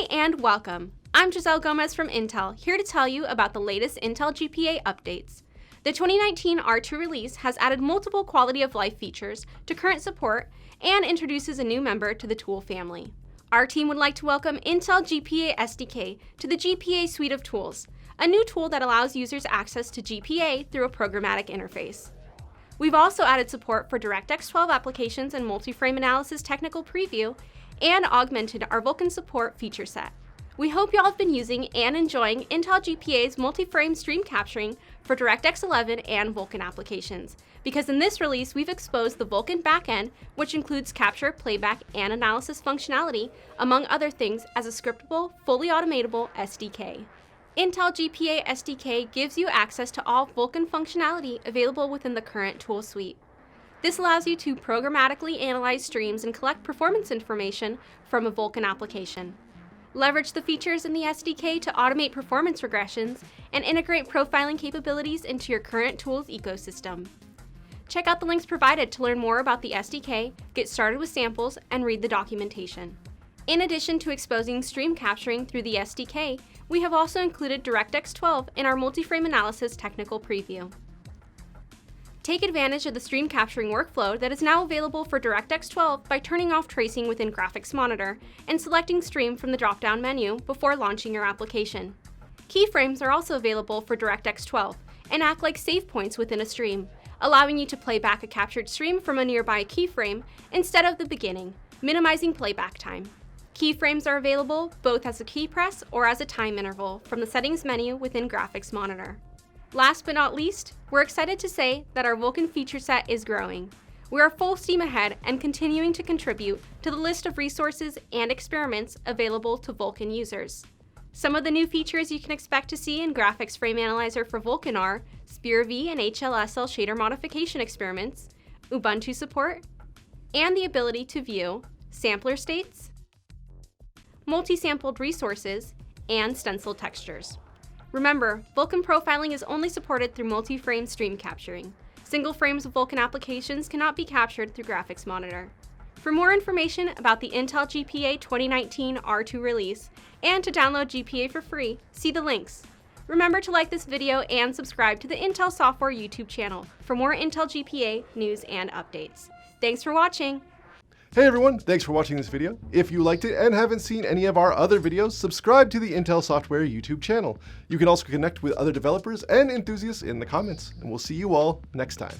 and welcome. I'm Giselle Gomez from Intel, here to tell you about the latest Intel GPA updates. The 2019 R2 release has added multiple quality of life features to current support and introduces a new member to the tool family. Our team would like to welcome Intel GPA SDK to the GPA suite of tools, a new tool that allows users access to GPA through a programmatic interface. We've also added support for Directx 12 applications and multi-frame analysis technical preview, and augmented our Vulkan support feature set. We hope y'all have been using and enjoying Intel GPA's multi-frame stream capturing for Directx 11 and Vulkan applications, because in this release we've exposed the Vulkan backend, which includes capture, playback, and analysis functionality, among other things, as a scriptable, fully automatable SDK. Intel GPA SDK gives you access to all Vulkan functionality available within the current tool suite. This allows you to programmatically analyze streams and collect performance information from a Vulkan application. Leverage the features in the SDK to automate performance regressions and integrate profiling capabilities into your current tools ecosystem. Check out the links provided to learn more about the SDK, get started with samples, and read the documentation. In addition to exposing stream capturing through the SDK, we have also included Directx 12 in our multi-frame analysis technical preview. Take advantage of the stream capturing workflow that is now available for Directx 12 by turning off tracing within Graphics Monitor and selecting Stream from the drop-down menu before launching your application. Keyframes are also available for Directx 12 and act like save points within a stream, allowing you to play back a captured stream from a nearby keyframe instead of the beginning, minimizing playback time. Keyframes are available both as a key press or as a time interval from the settings menu within Graphics Monitor. Last but not least, we're excited to say that our Vulkan feature set is growing. We are full steam ahead and continuing to contribute to the list of resources and experiments available to Vulkan users. Some of the new features you can expect to see in Graphics Frame Analyzer for Vulkan are SPIR-V and HLSL shader modification experiments, Ubuntu support, and the ability to view sampler states, multi-sampled resources, and stenciled textures. Remember, Vulkan profiling is only supported through multi-frame stream capturing. Single frames of Vulkan applications cannot be captured through Graphics Monitor. For more information about the Intel GPA 2019 R2 release and to download GPA for free, see the links. Remember to like this video and subscribe to the Intel Software YouTube channel for more Intel GPA news and updates. Thanks for watching! Hey everyone, thanks for watching this video. If you liked it and haven't seen any of our other videos, subscribe to the Intel Software YouTube channel. You can also connect with other developers and enthusiasts in the comments, and we'll see you all next time.